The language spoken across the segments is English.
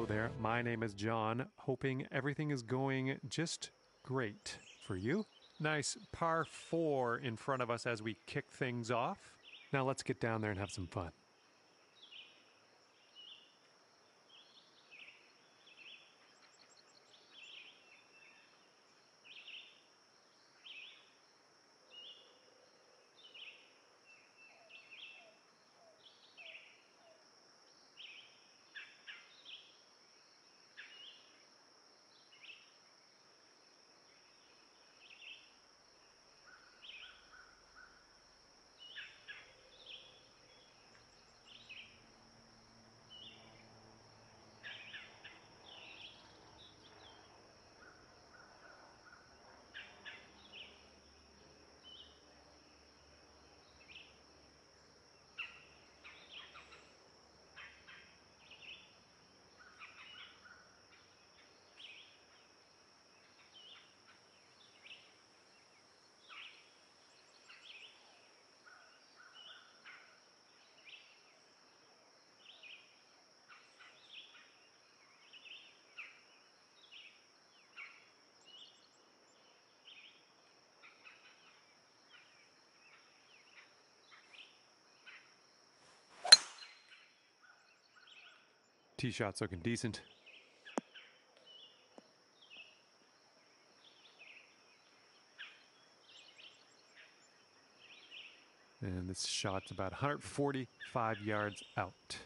Hello there, my name is John, hoping everything is going just great for you. Nice par 4 in front of us as we kick things off. Now let's get down there and have some fun. Tee shot's looking decent. And this shot's about 145 yards out.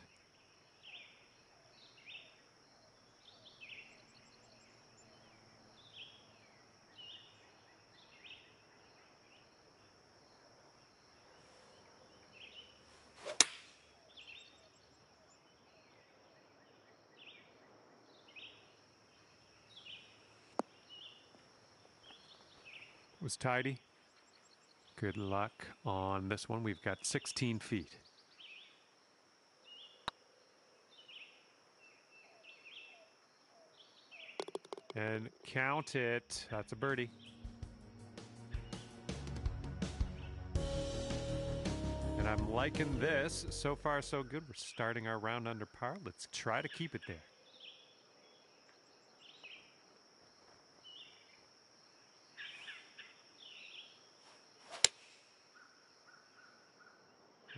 Was tidy. Good luck on this one. We've got 16 feet. And count it. That's a birdie. And I'm liking this. So far, so good. We're starting our round under par. Let's try to keep it there.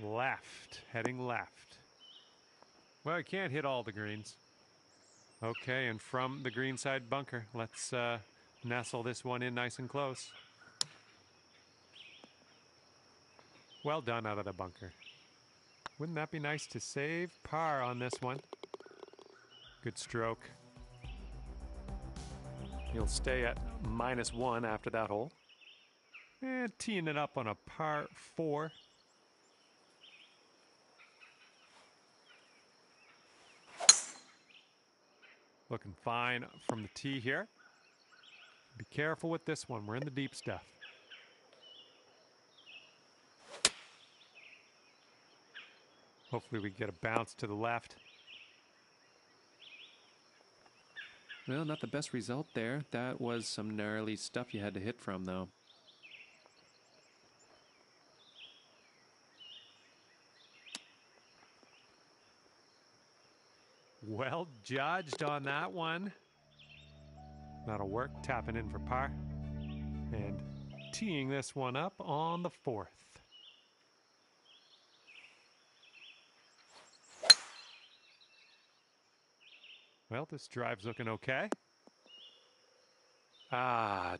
Left, heading left. Well, I can't hit all the greens. Okay, and from the greenside bunker, let's nestle this one in nice and close. Well done out of the bunker. Wouldn't that be nice to save par on this one? Good stroke. You'll stay at -1 after that hole. And teeing it up on a par 4. Looking fine from the tee here. Be careful with this one. We're in the deep stuff. Hopefully we get a bounce to the left. Well, not the best result there. That was some gnarly stuff you had to hit from, though. Well judged on that one. That'll work. Tapping in for par. And teeing this one up on the 4th. Well, this drive's looking okay.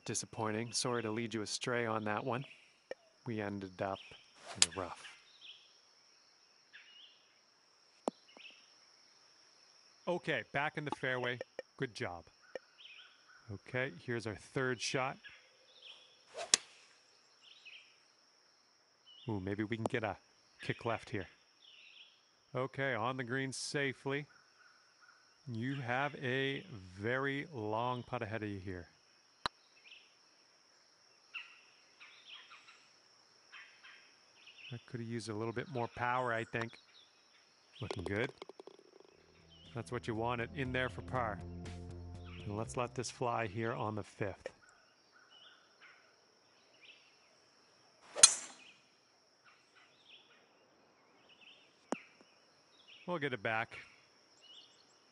Disappointing. Sorry to lead you astray on that one. We ended up in the rough. Okay, back in the fairway. Good job. Okay, here's our third shot. Ooh, maybe we can get a kick left here. Okay, on the green safely. You have a very long putt ahead of you here. I could have used a little bit more power, I think. Looking good. That's what you wanted in there for par. And let's let this fly here on the 5th. We'll get it back.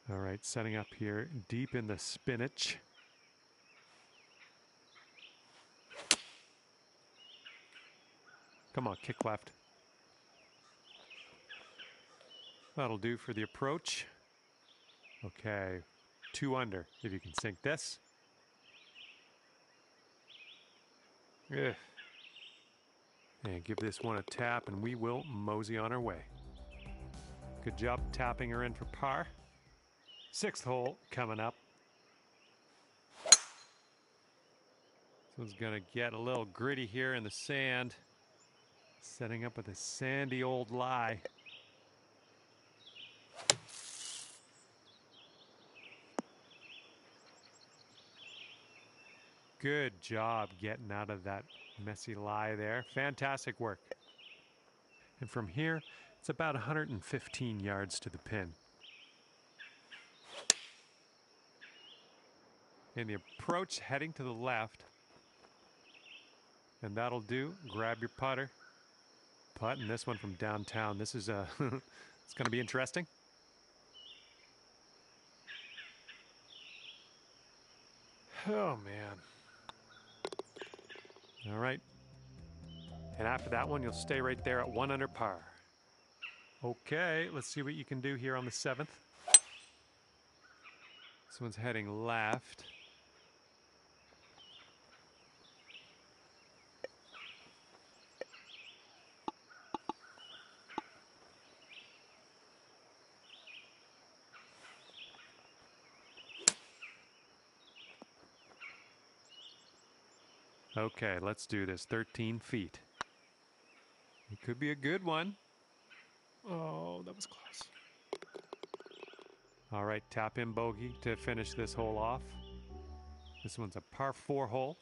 All right, setting up here deep in the spinach. Come on, kick left. That'll do for the approach. Okay, 2 under. If you can sink this. Ugh. And give this one a tap, and we will mosey on our way. Good job tapping her in for par. 6th hole coming up. This one's going to get a little gritty here in the sand. Setting up with a sandy old lie. Good job getting out of that messy lie there. Fantastic work. And from here, it's about 115 yards to the pin. And the approach heading to the left. And that'll do. Grab your putter. Putting this one from downtown. This is it's going to be interesting. Oh, man. All right. And after that one, you'll stay right there at 1 under par. Okay, let's see what you can do here on the 7th. This one's heading left. Okay, let's do this. 13 feet. It could be a good one. Oh, that was close. All right, tap in bogey to finish this hole off. This one's a par 4 hole.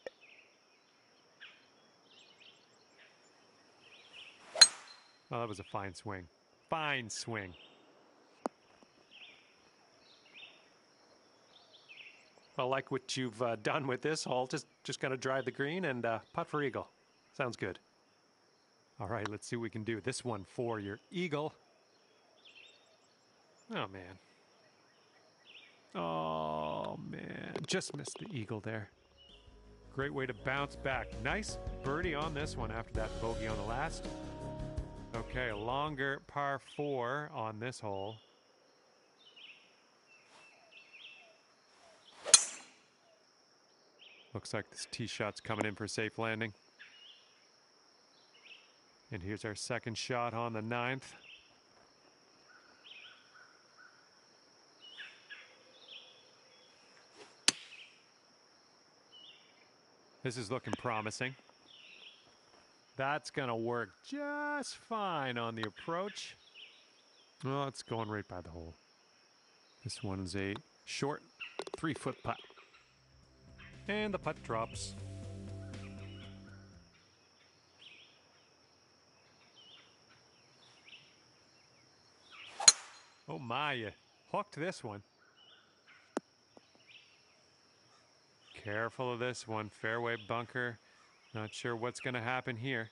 Oh, that was a fine swing. Fine swing. Well, like what you've done with this hole, just gonna drive the green and putt for eagle. Sounds good. All right, let's see what we can do. This one for your eagle. Oh, man. Oh, man. Just missed the eagle there. Great way to bounce back. Nice birdie on this one after that bogey on the last. Okay, a longer par 4 on this hole. Looks like this tee shot's coming in for a safe landing. And here's our second shot on the 9th. This is looking promising. That's going to work just fine on the approach. Well, it's going right by the hole. This one's a short 3-foot putt. And the putt drops. Oh my, you hooked this one. Careful of this one. Fairway bunker. Not sure what's going to happen here.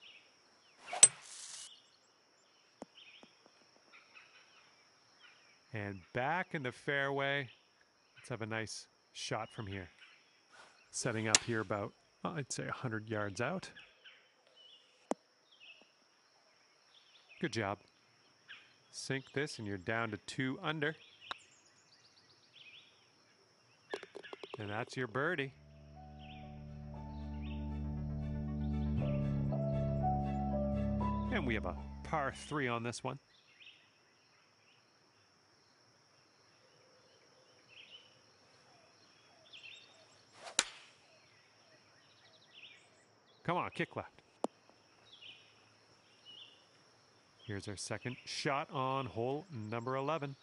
And back in the fairway. Let's have a nice shot from here. Setting up here about, well, I'd say 100 yards out. Good job. Sink this and you're down to 2 under. And that's your birdie. And we have a par 3 on this one. Come on, kick left. Here's our second shot on hole number 11.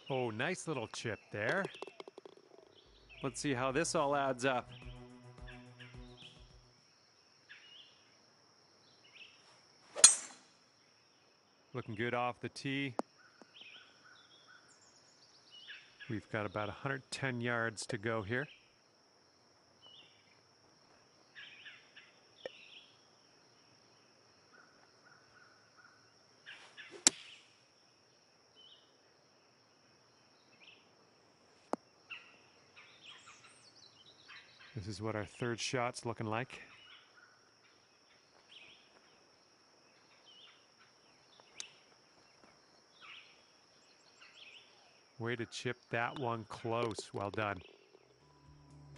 Oh, nice little chip there. Let's see how this all adds up. Looking good off the tee. We've got about 110 yards to go here. This is what our third shot's looking like. Way to chip that one close. Well done.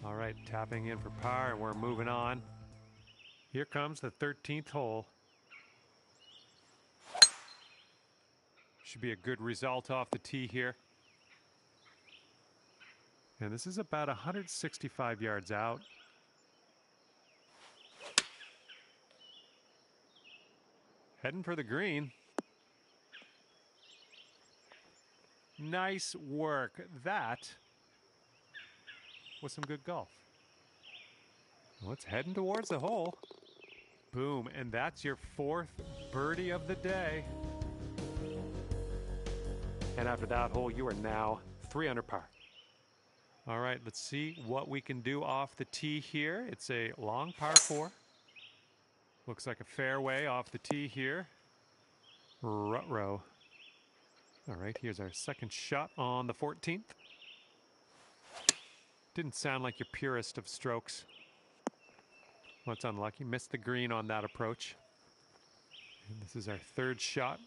All right, tapping in for par, and we're moving on. Here comes the 13th hole. Should be a good result off the tee here. And this is about 165 yards out. Heading for the green. Nice work. That was some good golf. Well, it's heading towards the hole. Boom, and that's your fourth birdie of the day. And after that hole, you are now 3 under par. All right, let's see what we can do off the tee here. It's a long par 4. Looks like a fairway off the tee here. Ruh-roh. All right, here's our second shot on the 14th. Didn't sound like your purest of strokes. Well, it's unlucky. Missed the green on that approach. And this is our third shot.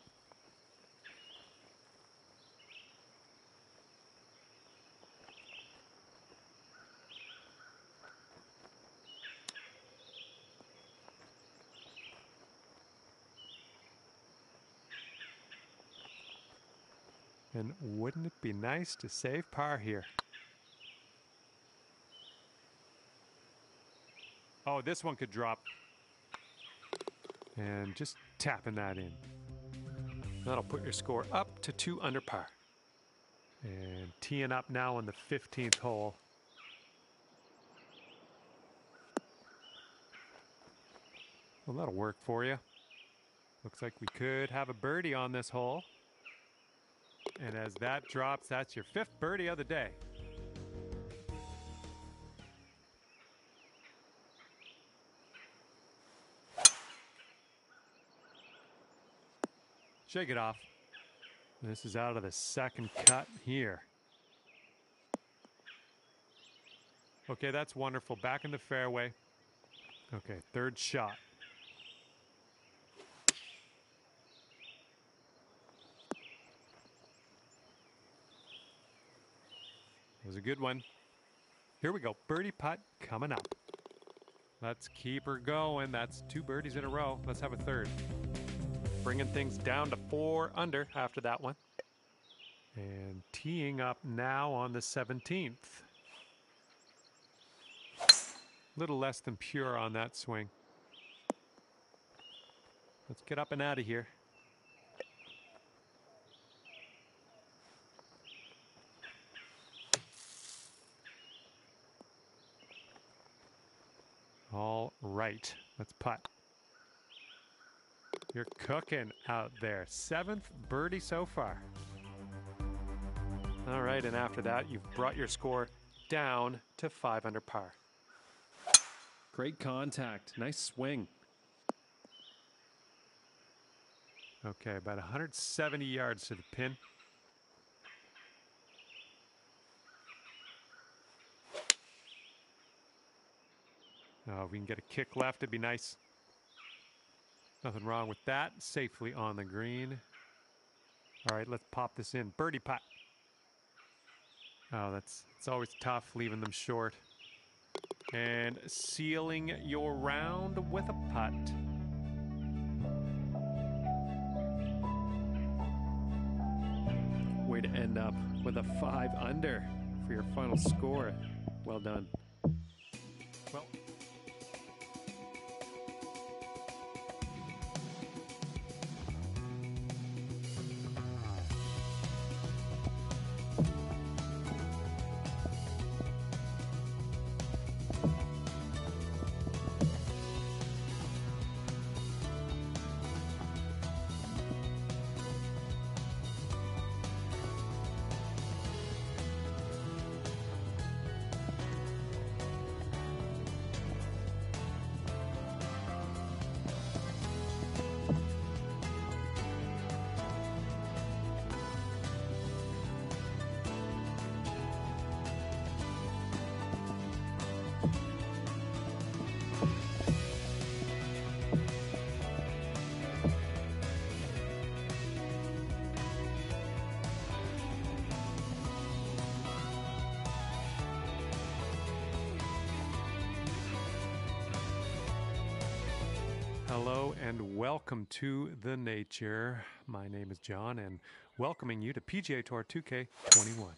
And wouldn't it be nice to save par here? Oh, this one could drop. And just tapping that in. That'll put your score up to 2 under par. And teeing up now on the 15th hole. Well, that'll work for you. Looks like we could have a birdie on this hole. And as that drops, that's your 5th birdie of the day. Shake it off. This is out of the second cut here. Okay, that's wonderful. Back in the fairway. Okay, third shot. It was a good one. Here we go. Birdie putt coming up. Let's keep her going. That's 2 birdies in a row. Let's have a third. Bringing things down to 4 under after that one. And teeing up now on the 17th. Little less than pure on that swing. Let's get up and out of here. All right, let's putt. You're cooking out there. 7th birdie so far. All right, and after that, you've brought your score down to 5 under par. Great contact. Nice swing. Okay, about 170 yards to the pin. Oh, if we can get a kick left, it'd be nice. Nothing wrong with that. Safely on the green. All right, let's pop this in. Birdie putt. Oh, it's always tough leaving them short. And sealing your round with a putt. Way to end up with a 5 under for your final score. Well done. Well, Hello and welcome to the nature. My name is John and welcoming you to PGA Tour 2K21.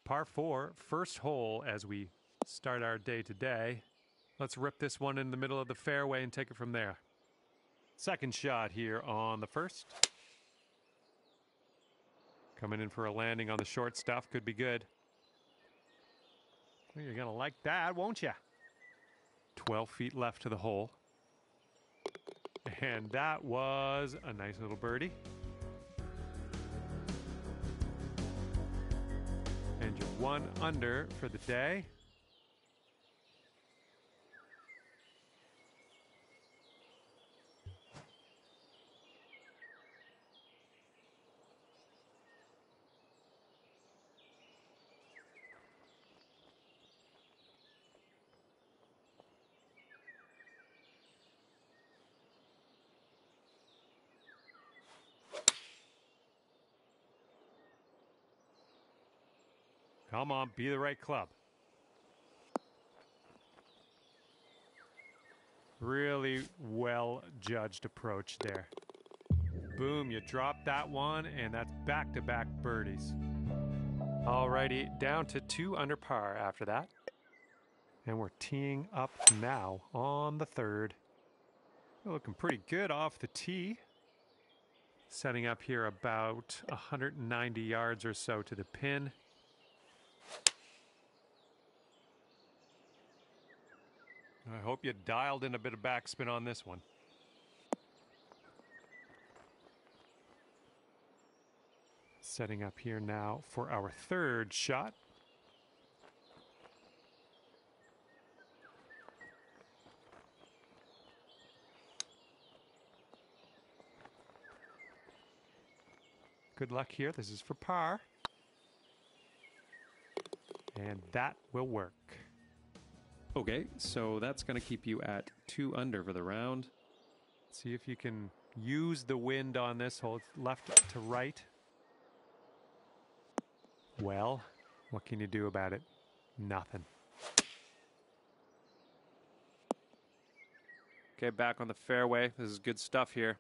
Par 4, first hole as we start our day today. Let's rip this one in the middle of the fairway and take it from there. Second shot here on the first. Coming in for a landing on the short stuff. Could be good. Well, you're going to like that, won't you? 12 feet left to the hole. And that was a nice little birdie. And you're 1 under for the day. Come on, be the right club. Really well judged approach there. Boom, you drop that one, and that's back-to-back birdies. Alrighty, down to 2 under par after that. And we're teeing up now on the third. We're looking pretty good off the tee. Setting up here about 190 yards or so to the pin. I hope you dialed in a bit of backspin on this one. Setting up here now for our third shot. Good luck here. This is for par. And that will work. Okay, so that's going to keep you at 2 under for the round. See if you can use the wind on this hole. It's left to right. Well, what can you do about it? Nothing. Okay, back on the fairway. This is good stuff here.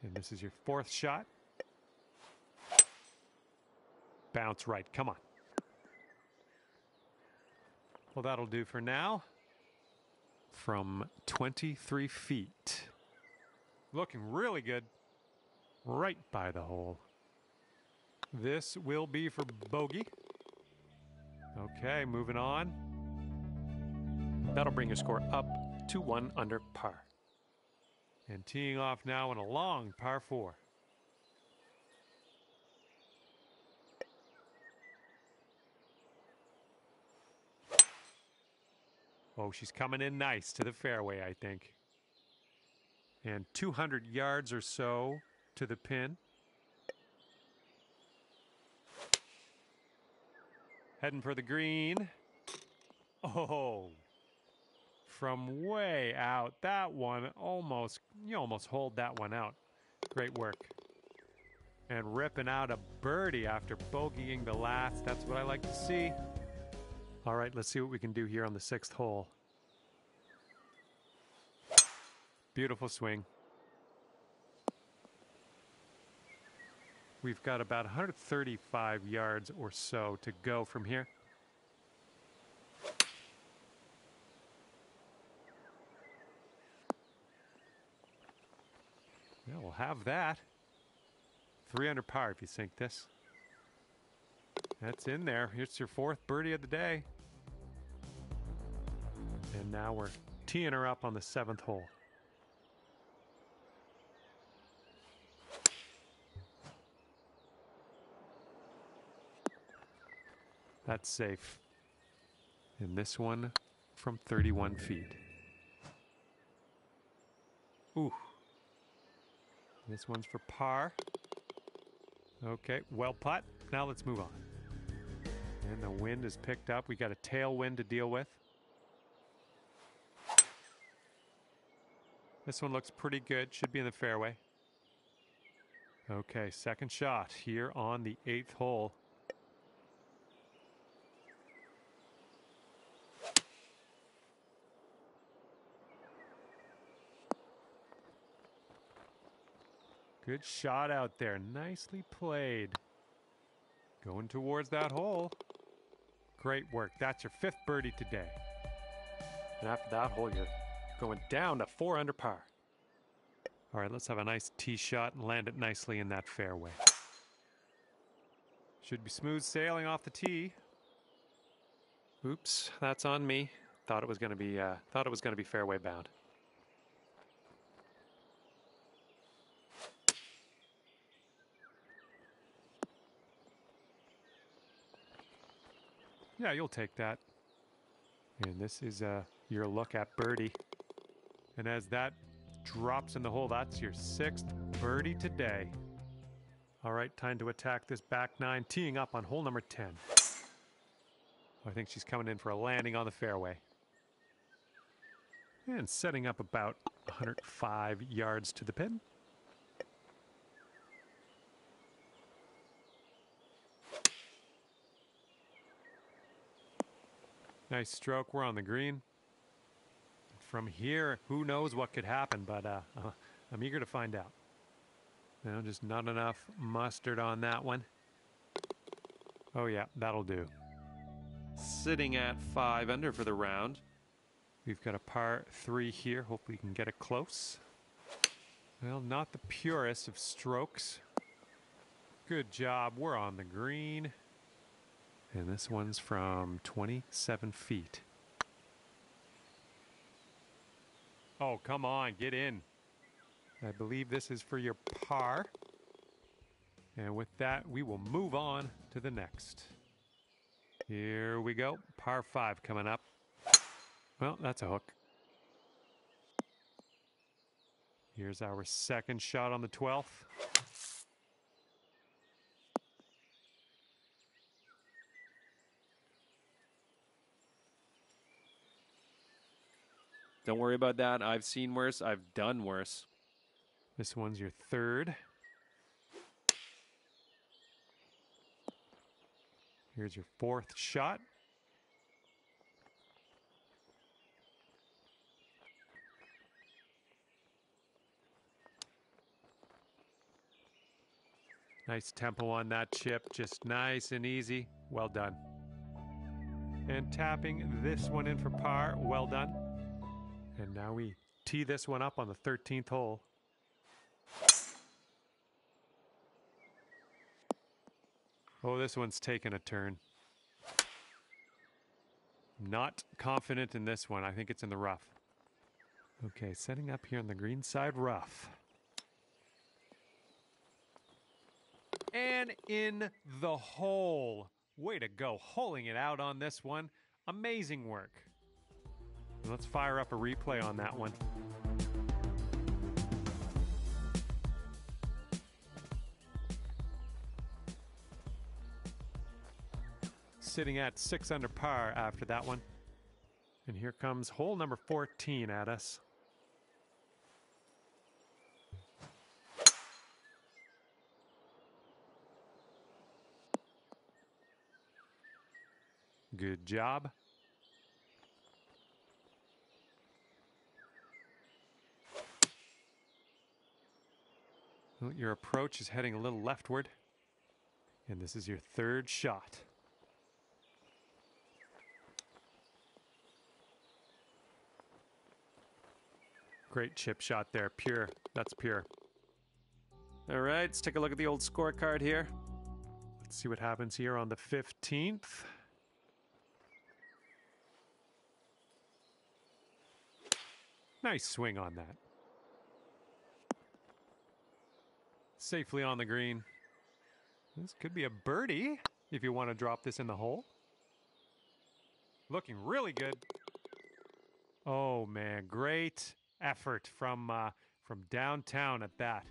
And this is your fourth shot. Bounce right. Come on. Well, that'll do for now. From 23 feet. Looking really good. Right by the hole. This will be for bogey. Okay, moving on. That'll bring your score up to 1 under par. And teeing off now in a long par 4. Oh, she's coming in nice to the fairway, I think. And 200 yards or so to the pin. Heading for the green. Oh, from way out. That one you almost hold that one out. Great work. And ripping out a birdie after bogeying the last. That's what I like to see. All right, let's see what we can do here on the 6th hole. Beautiful swing. We've got about 135 yards or so to go from here. Yeah, we'll have that. 3 under par if you sink this. That's in there. Here's your 4th birdie of the day. And now we're teeing her up on the 7th hole. That's safe. And this one from 31 feet. Ooh. This one's for par. Okay, well putt. Now let's move on. And the wind is picked up. We got a tailwind to deal with. This one looks pretty good. Should be in the fairway. Okay, second shot here on the 8th hole. Good shot out there. Nicely played. Going towards that hole. Great work. That's your 5th birdie today. And after that hole, you're going down to 4 under par. All right, let's have a nice tee shot and land it nicely in that fairway. Should be smooth sailing off the tee. Oops, that's on me. Thought it was going to be fairway bound. Yeah, you'll take that. And this is your look at birdie. And as that drops in the hole, that's your 6th birdie today. All right, time to attack this back 9, teeing up on hole number 10. I think she's coming in for a landing on the fairway. And setting up about 105 yards to the pin. Nice stroke. We're on the green. From here, who knows what could happen, but I'm eager to find out. No, just not enough mustard on that one. Oh yeah, that'll do. Sitting at 5 under for the round. We've got a par 3 here. Hopefully we can get it close. Well, not the purest of strokes. Good job. We're on the green. And this one's from 27 feet. Oh, come on, get in. I believe this is for your par. And with that, we will move on to the next. Here we go. Par 5 coming up. Well, that's a hook. Here's our 2nd shot on the 12th. Don't worry about that. I've seen worse. I've done worse. This one's your 3rd. Here's your 4th shot. Nice tempo on that chip, just nice and easy. Well done. And tapping this one in for par, well done. And now we tee this one up on the 13th hole. Oh, this one's taken a turn. Not confident in this one. I think it's in the rough. Okay, setting up here on the green side rough. And in the hole. Way to go, holing it out on this one. Amazing work. Let's fire up a replay on that one. Sitting at 6 under par after that one. And here comes hole number 14 at us. Good job. Well, your approach is heading a little leftward. And this is your 3rd shot. Great chip shot there. Pure. That's pure. All right, let's take a look at the old scorecard here. Let's see what happens here on the 15th. Nice swing on that. Safely on the green. This could be a birdie if you want to drop this in the hole. Looking really good. Oh man, great effort from downtown at that.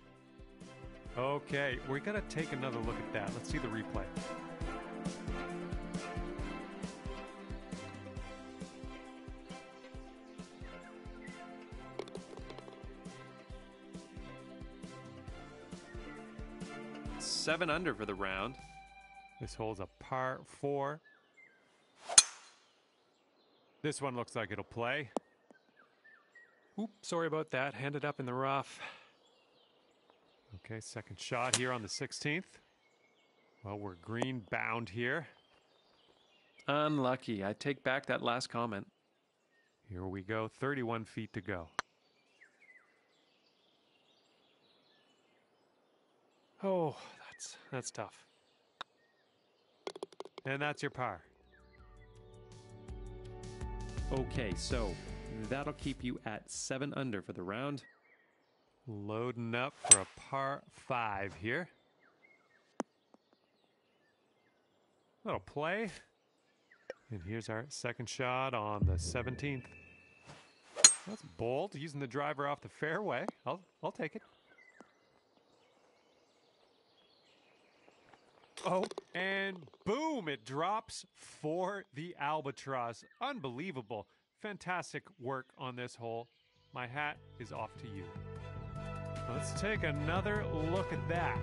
Okay, we're gonna take another look at that. Let's see the replay. Seven under for the round. This hole's a par 4. This one looks like it'll play. Oops, sorry about that. Handed up in the rough. Okay, second shot here on the 16th. Well, we're green bound here. Unlucky. I take back that last comment. Here we go, 31 feet to go. Oh, that's tough. And that's your par. Okay, so that'll keep you at 7 under for the round. Loading up for a par 5 here. Little play. And here's our second shot on the 17th. That's bold, using the driver off the fairway. I'll take it. Oh, and boom, it drops for the albatross. Unbelievable. Fantastic work on this hole. My hat is off to you. Let's take another look at that.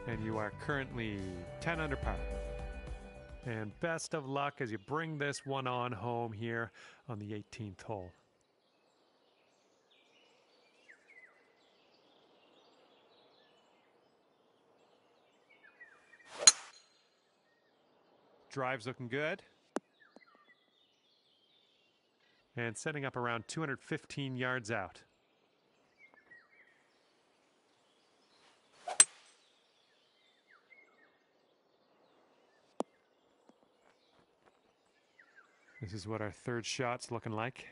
And you are currently 10 under par. And best of luck as you bring this one on home here on the 18th hole. Drive's looking good. And setting up around 215 yards out. This is what our third shot's looking like.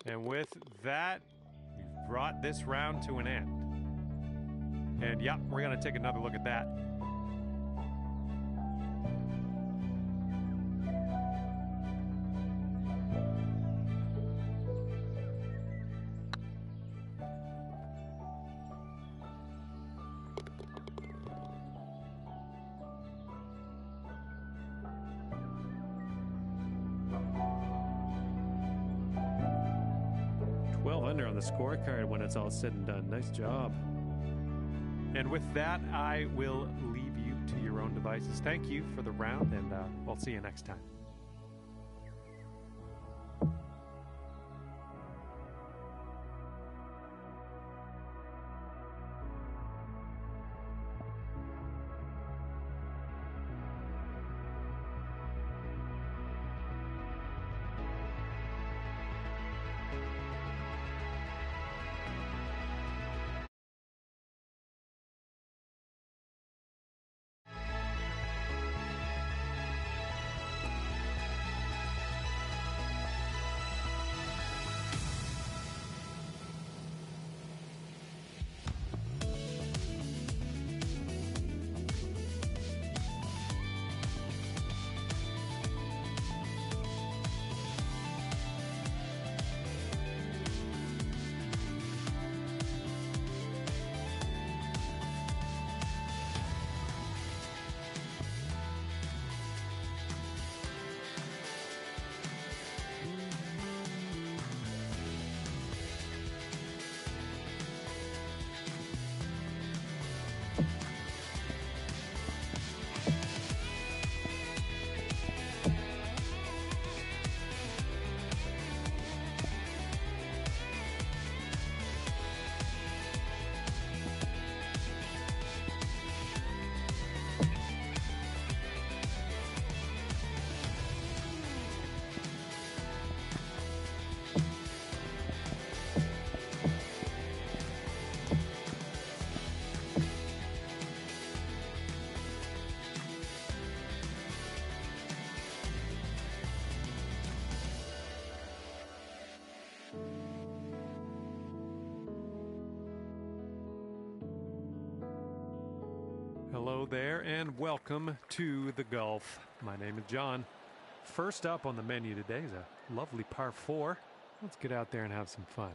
And with that, we've brought this round to an end. And yeah, we're going to take another look at that. Under on the scorecard when it's all said and done. Nice job. And with that, I will leave you to your own devices. Thank you for the round, and we'll see you next time. Hello there, and welcome to the Gulf. My name is John. First up on the menu today is a lovely par 4. Let's get out there and have some fun.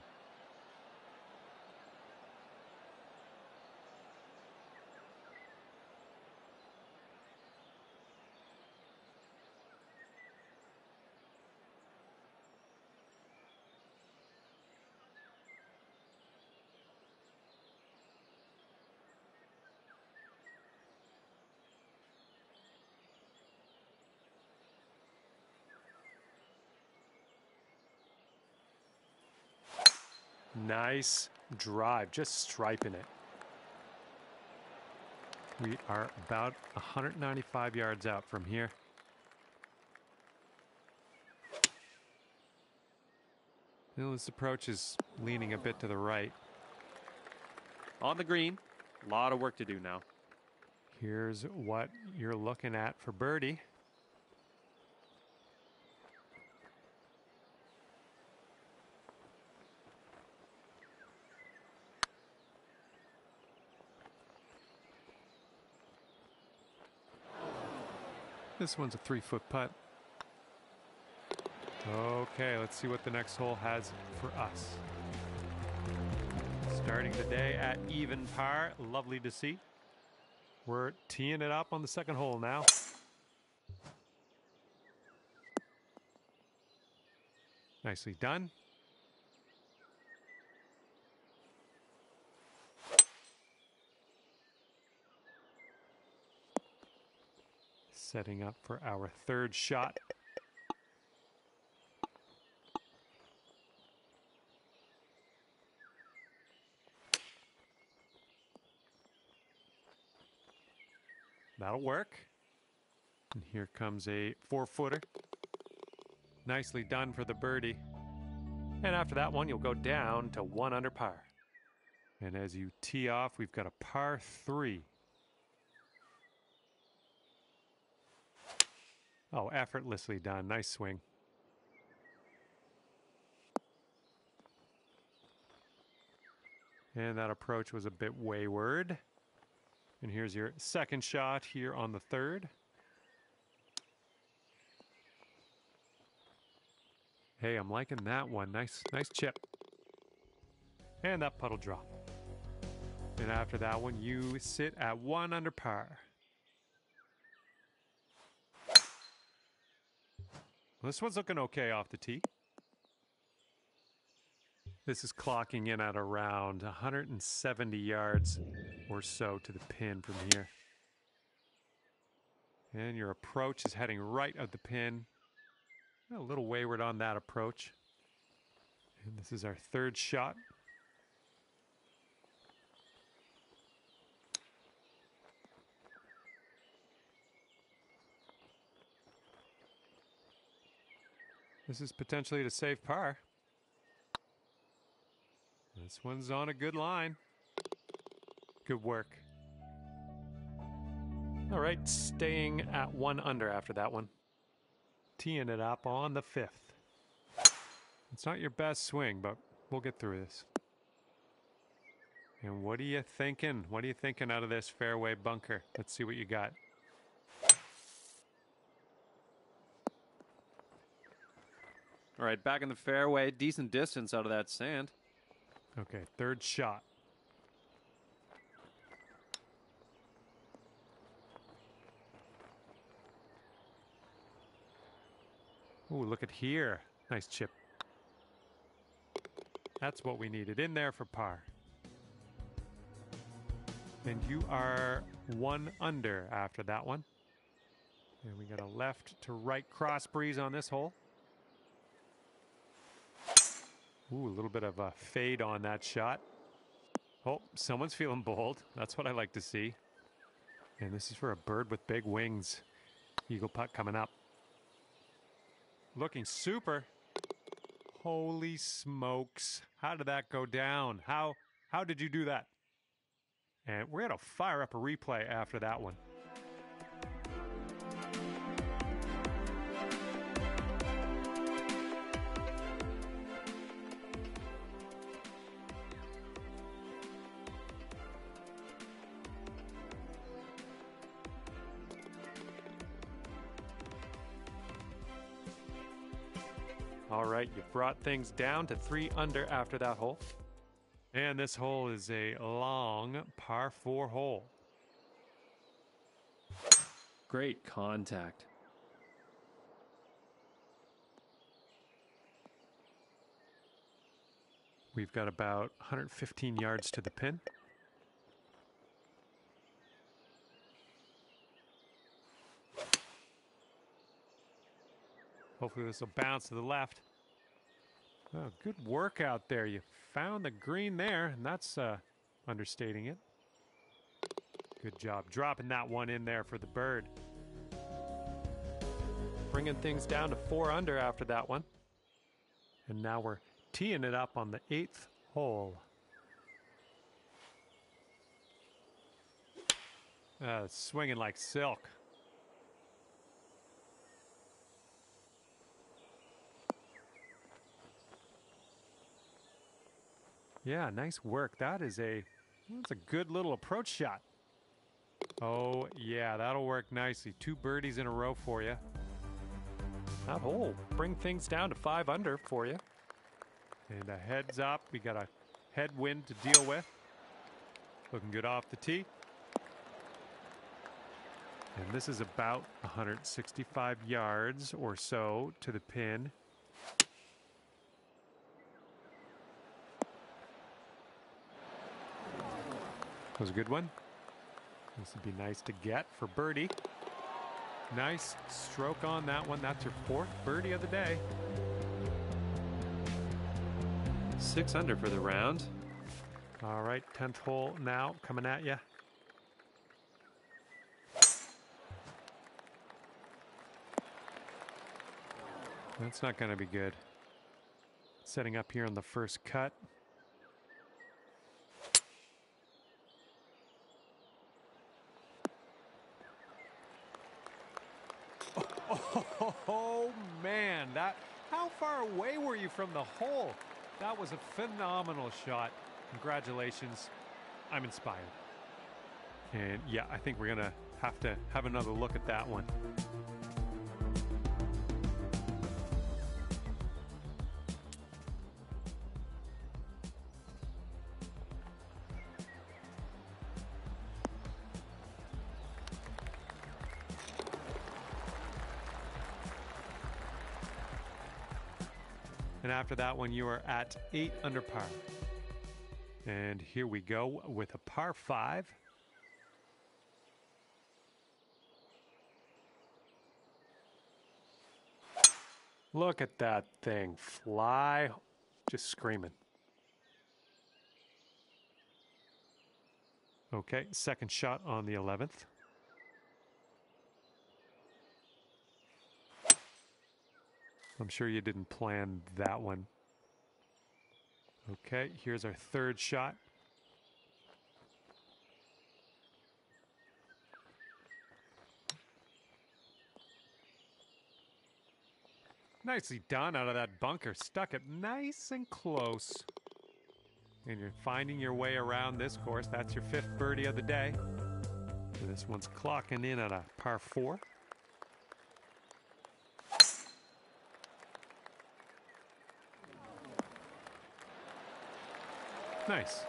Nice drive, just striping it. We are about 195 yards out from here. Well, this approach is leaning a bit to the right. On the green, a lot of work to do now. Here's what you're looking at for birdie. This one's a 3-foot putt. Okay, let's see what the next hole has for us. Starting the day at even par. Lovely to see. We're teeing it up on the second hole now. Nicely done. Setting up for our third shot. That'll work. And here comes a 4-footer. Nicely done for the birdie. And after that one, you'll go down to 1 under par. And as you tee off, we've got a par 3. Oh, effortlessly done. Nice swing. And that approach was a bit wayward. And here's your second shot here on the third. Hey, I'm liking that one. Nice chip. And that puddle drop. And after that one, you sit at 1 under par. This one's looking okay off the tee. This is clocking in at around 170 yards or so to the pin from here. And your approach is heading right at the pin. A little wayward on that approach. And this is our third shot. This is potentially to save par. This one's on a good line. Good work. All right, staying at 1 under after that one. Teeing it up on the 5th. It's not your best swing, but we'll get through this. And what are you thinking? What are you thinking out of this fairway bunker? Let's see what you got. All right, back in the fairway. Decent distance out of that sand. Okay, third shot. Ooh, look at here. Nice chip. That's what we needed in there for par. And you are 1 under after that one. And we got a left to right cross breeze on this hole. Ooh, a little bit of a fade on that shot. Oh, someone's feeling bold. That's what I like to see. And this is for a bird with big wings. Eagle putt coming up. Looking super. Holy smokes. How did that go down? How did you do that? And we're going to fire up a replay after that one. All right, you brought things down to 3 under after that hole. And this hole is a long par 4 hole. Great contact. We've got about 115 yards to the pin. Hopefully this will bounce to the left. Oh, good work out there. You found the green there, and that's understating it. Good job dropping that one in there for the bird. Bringing things down to 4 under after that one. And now we're teeing it up on the 8th hole. Swinging like silk. Yeah, nice work. That's a good little approach shot. Oh, yeah, that'll work nicely. 2 birdies in a row for you. That hole bring things down to 5 under for you. And a heads up, we got a headwind to deal with. Looking good off the tee. And this is about 165 yards or so to the pin. That was a good one. This would be nice to get for birdie. Nice stroke on that one. That's your 4th birdie of the day. 6 under for the round. All right, 10th hole now coming at you. That's not going to be good. Setting up here on the first cut. Oh man, how far away were you from the hole? That was a phenomenal shot. Congratulations. I'm inspired. And yeah, I think we're going to have another look at that one. And after that one, you are at 8 under par. And here we go with a par 5. Look at that thing fly, just screaming. Okay, second shot on the 11th. I'm sure you didn't plan that one. Okay, here's our third shot. Nicely done out of that bunker. Stuck it nice and close. And you're finding your way around this course. That's your 5th birdie of the day. And this one's clocking in at a par 4. Nice.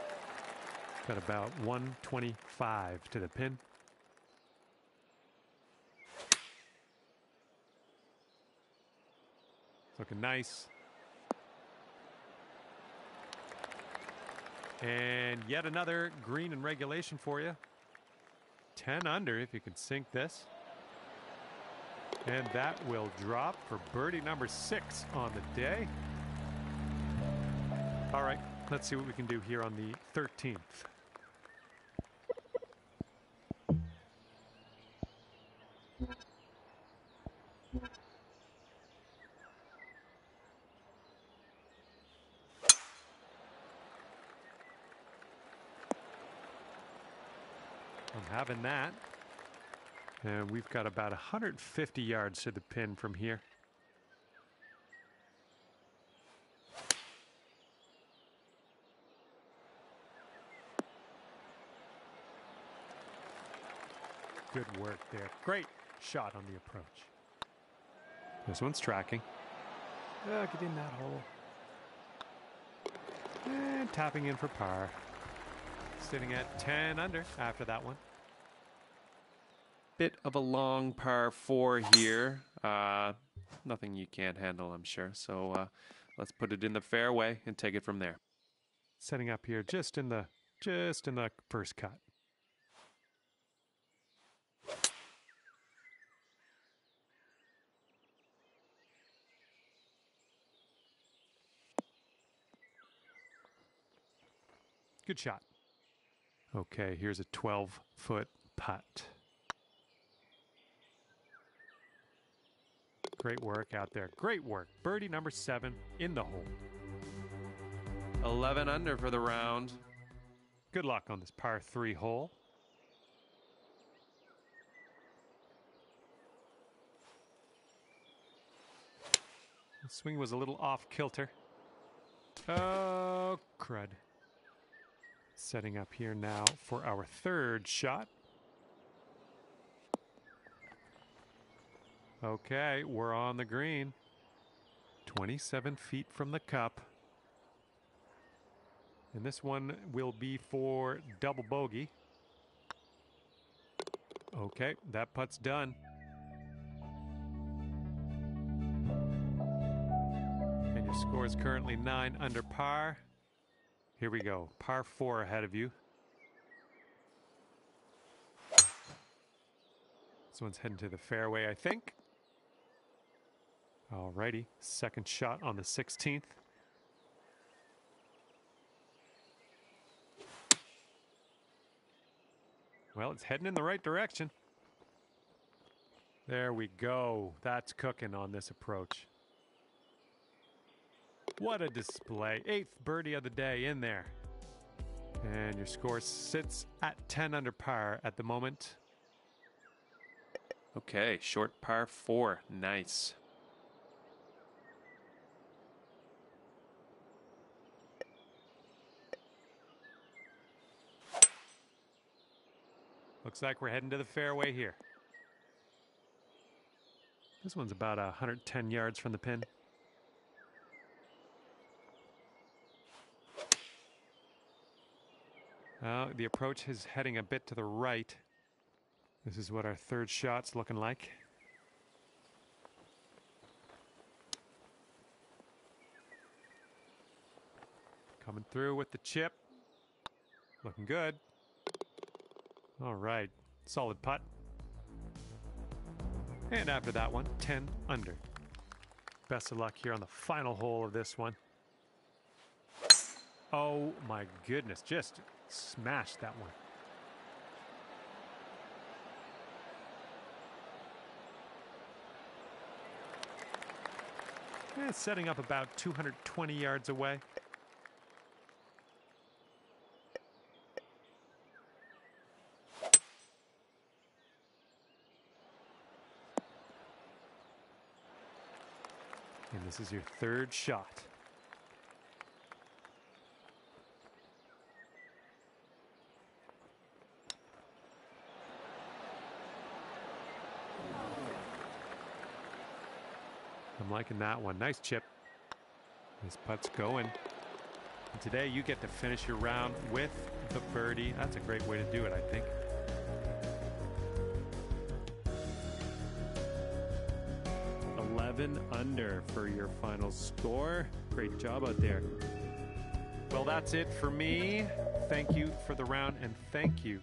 Got about 125 to the pin. Looking nice. And yet another green in regulation for you. 10 under if you can sink this. And that will drop for birdie number 6 on the day. All right, let's see what we can do here on the 13th. I'm having that. And we've got about 150 yards to the pin from here. Good work there. Great shot on the approach. This one's tracking. Get in that hole. And tapping in for par. Sitting at 10 under after that one. Bit of a long par 4 here. Nothing you can't handle, I'm sure. So let's put it in the fairway and take it from there. Setting up here just in the first cut. Good shot. Okay, here's a 12-foot putt. Great work out there. Great work. Birdie number 7 in the hole. 11 under for the round. Good luck on this par 3 hole. The swing was a little off kilter. Oh, crud. Setting up here now for our 3rd shot. Okay, we're on the green. 27 feet from the cup. And this one will be for double bogey. Okay, that putt's done. And your score is currently 9 under par. Here we go. Par 4 ahead of you. This one's heading to the fairway, I think. Alrighty, 2nd shot on the 16th. Well, it's heading in the right direction. There we go. That's cooking on this approach. What a display. 8th birdie of the day in there. And your score sits at 10 under par at the moment. Okay, short par 4. Nice. Looks like we're heading to the fairway here. This one's about 110 yards from the pin. The approach is heading a bit to the right. This is what our 3rd shot's looking like. Coming through with the chip. Looking good. All right, solid putt. And after that one, 10 under. Best of luck here on the final hole of this one. Oh my goodness, just smashed that one. And it's setting up about 220 yards away. And this is your 3rd shot. I'm liking that one. Nice chip. This putt's going. And today you get to finish your round with the birdie. That's a great way to do it, I think. Under for your final score. Great job out there. Well, that's it for me. Thank you for the round, and thank you.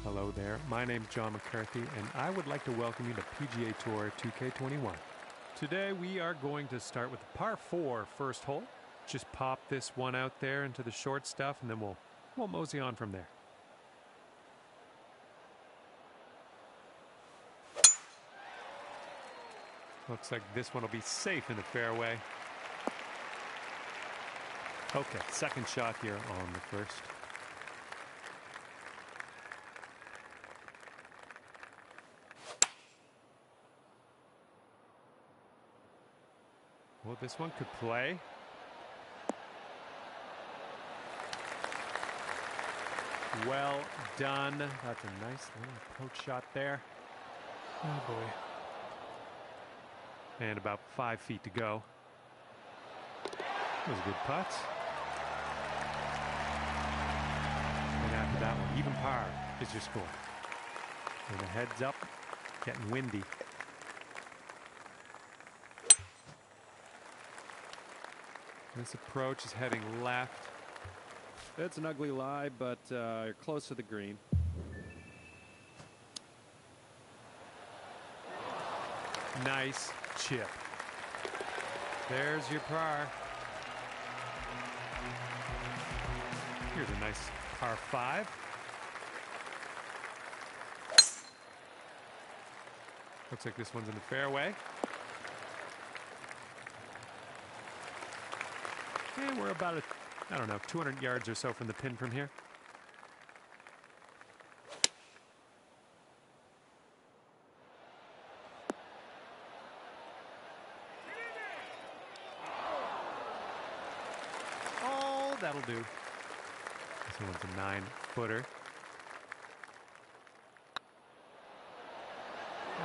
Hello there, my name's John McCarthy, and I would like to welcome you to PGA Tour 2K21. Today we are going to start with the par 4 first hole. Just pop this one out there into the short stuff, and then we'll mosey on from there. Looks like this one will be safe in the fairway. Okay, second shot here on the first. Well, this one could play. Well done. That's a nice little approach shot there. Oh boy. And about 5 feet to go. That was a good putt. And after that one, even par is your score. And the heads up, getting windy. This approach is heading left. It's an ugly lie, but you're close to the green. Nice chip. There's your par. Here's a nice par 5. Looks like this one's in the fairway. And we're about, I don't know, 200 yards or so from the pin from here. Oh, that'll do. This one's a 9-footer.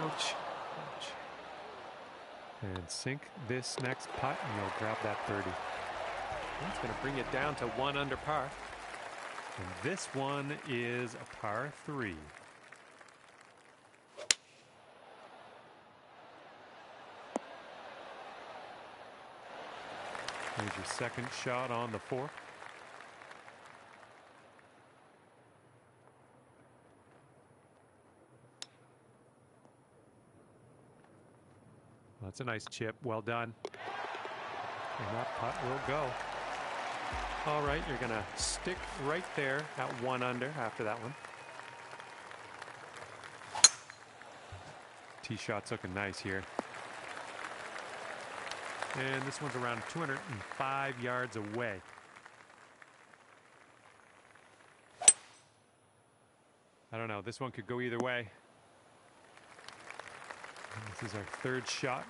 Ouch. Ouch. And sink this next putt and you'll grab that birdie. That's going to bring it down to 1 under par. And this one is a par 3. Here's your second shot on the 4th. That's a nice chip. Well done. And that putt will go. All right, you're going to stick right there at 1 under after that one. Tee shot's looking nice here. And this one's around 205 yards away. I don't know. This one could go either way. This is our third shot.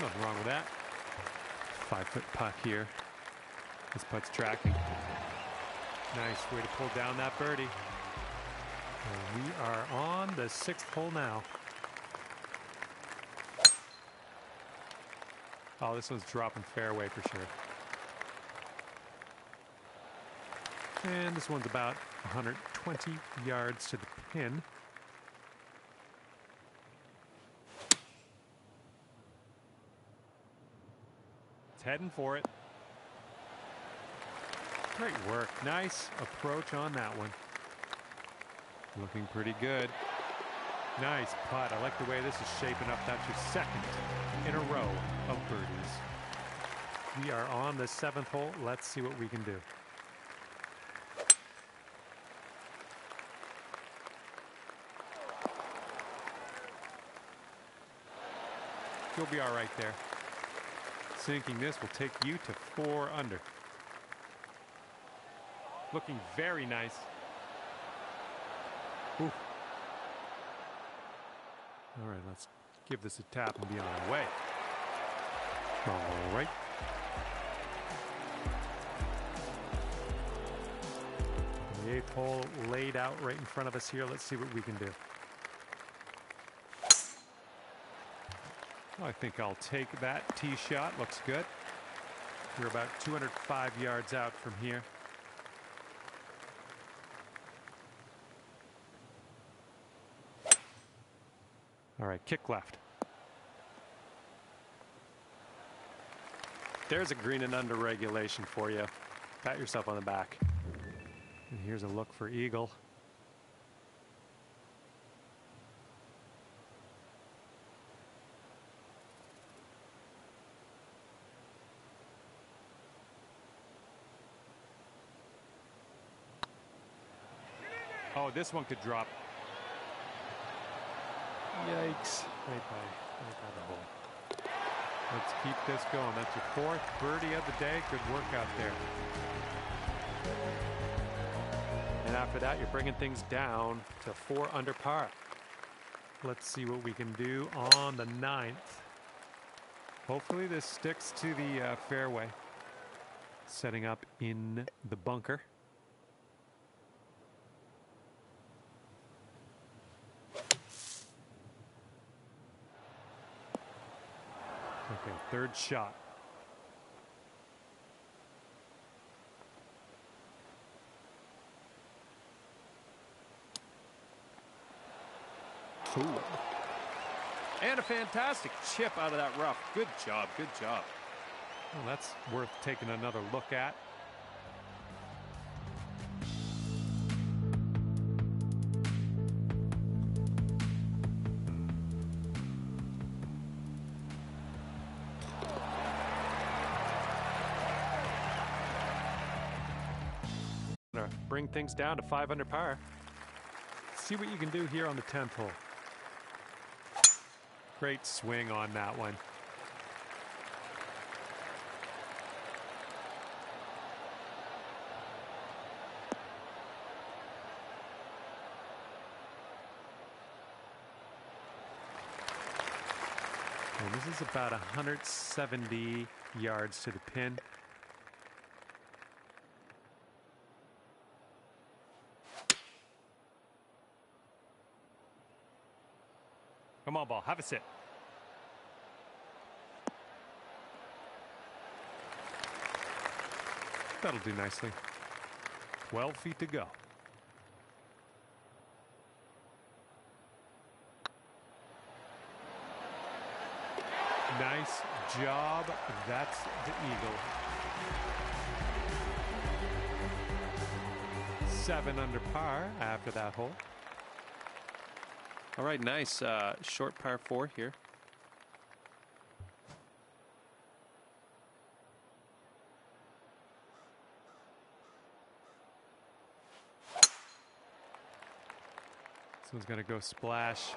Nothing wrong with that. 5-foot putt here. This putt's tracking. Nice way to pull down that birdie. And we are on the 6th hole now. Oh, this one's dropping fairway for sure. And this one's about 120 yards to the pin. It's heading for it. Great work. Nice approach on that one. Looking pretty good. Nice putt. I like the way this is shaping up. That's your second in a row of birdies. We are on the 7th hole. Let's see what we can do. You'll be all right there. Sinking this will take you to 4 under. Looking very nice. Ooh. All right, let's give this a tap and be on our way. All right. The 8th hole laid out right in front of us here. Let's see what we can do. I think I'll take that tee shot. Looks good. We're about 205 yards out from here. All right, kick left. There's a green and under regulation for you. Pat yourself on the back. And here's a look for eagle. Oh, this one could drop. Yikes. Right by the hole. Let's keep this going. That's your fourth birdie of the day. Good work out there. And after that, you're bringing things down to 4 under par. Let's see what we can do on the 9th. Hopefully this sticks to the fairway. Setting up in the bunker. Okay, third shot. Ooh. And a fantastic chip out of that rough. Good job, good job. Well, that's worth taking another look at. Bring things down to 5 under par. See what you can do here on the 10th hole. Great swing on that one. And this is about 170 yards to the pin. Come on, ball. Have a sit. That'll do nicely. 12 feet to go. Nice job. That's the eagle. 7 under par after that hole. All right, nice short par 4 here. This one's going to go splash.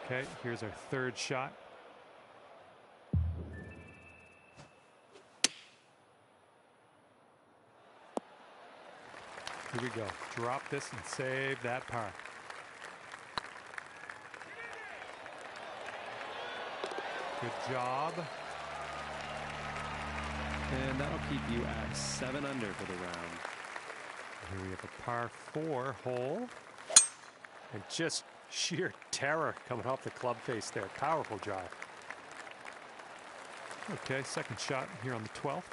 Okay, here's our third shot. Here we go. Drop this and save that par. Good job. And that'll keep you at 7 under for the round. Here we have a par 4 hole. And just sheer terror coming off the club face there. Powerful drive. Okay, second shot here on the 12th.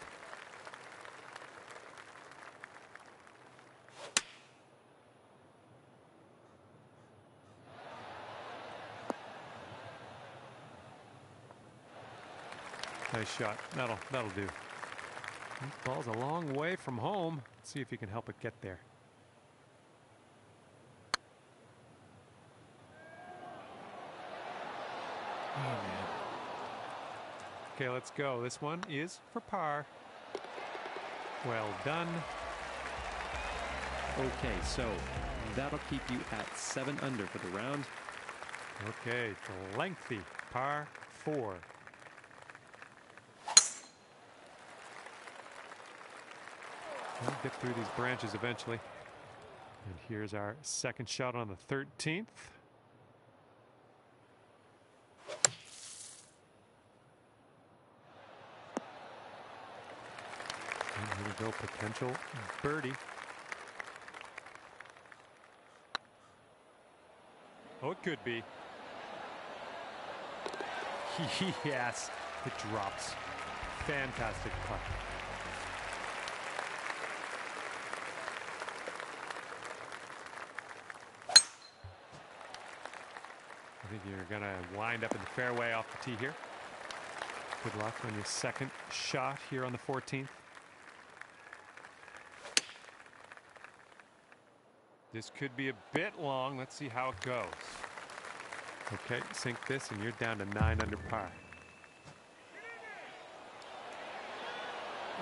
Nice shot. That'll do. This ball's a long way from home. Let's see if you can help it get there. Oh, man. Okay, let's go. This one is for par. Well done. Okay, so that'll keep you at 7 under for the round. Okay, lengthy par 4. We'll get through these branches eventually. And here's our second shot on the 13th. And here we go, potential birdie. Oh, it could be. Yes, it drops. Fantastic putt. I think you're going to wind up in the fairway off the tee here. Good luck on your second shot here on the 14th. This could be a bit long. Let's see how it goes. Okay, sink this and you're down to 9 under par.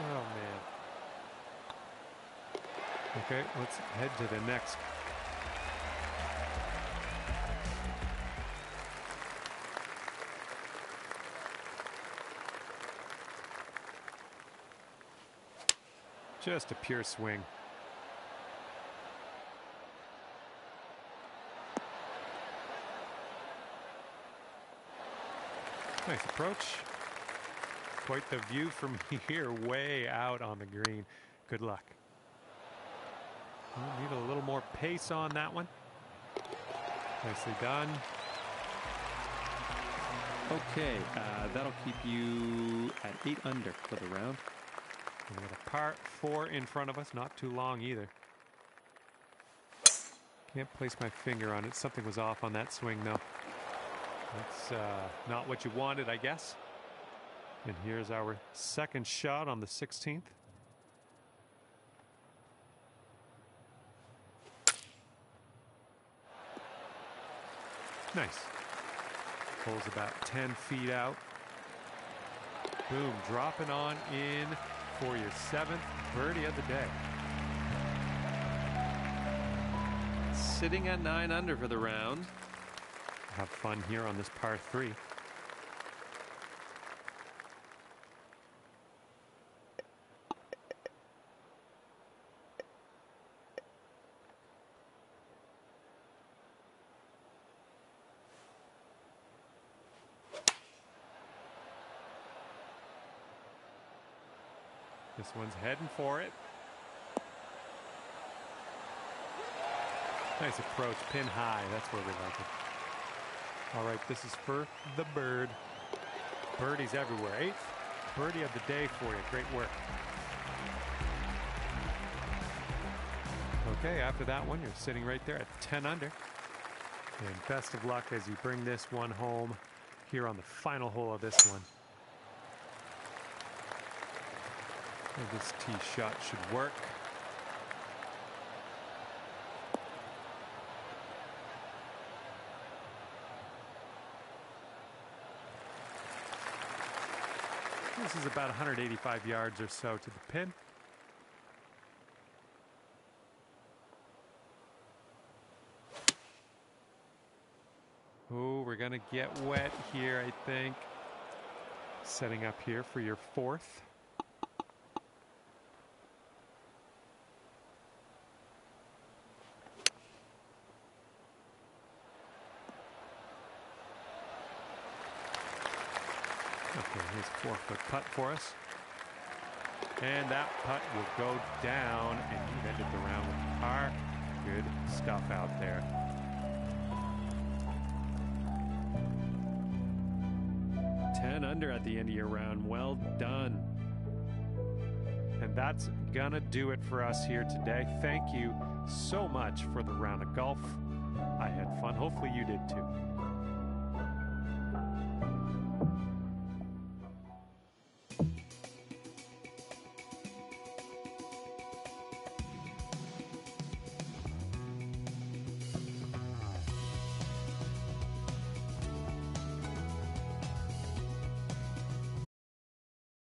Oh, man. Okay, let's head to the next. Just a pure swing. Nice approach. Quite the view from here, way out on the green. Good luck. We'll need a little more pace on that one. Nicely done. Okay, that'll keep you at 8 under for the round. And we got a par 4 in front of us, not too long either. Can't place my finger on it. Something was off on that swing, though. That's not what you wanted, I guess. And here's our second shot on the 16th. Nice. Hole's about 10 feet out. Boom, dropping on in for your 7th birdie of the day. Sitting at 9 under for the round. Have fun here on this par 3. This one's heading for it. Nice approach, pin high. That's where we like it. All right, this is for the bird. Birdies everywhere. 8th birdie of the day for you. Great work. Okay, after that one, you're sitting right there at 10 under. And best of luck as you bring this one home here on the final hole of this one. And this tee shot should work. This is about 185 yards or so to the pin. Oh, we're going to get wet here, I think. Setting up here for your 4th. Okay, here's a 4-foot putt for us. And that putt will go down, and you've ended the round with par. Good stuff out there. Under at the end of your round. Well done. And that's gonna do it for us here today. Thank you so much for the round of golf. I had fun. Hopefully you did too.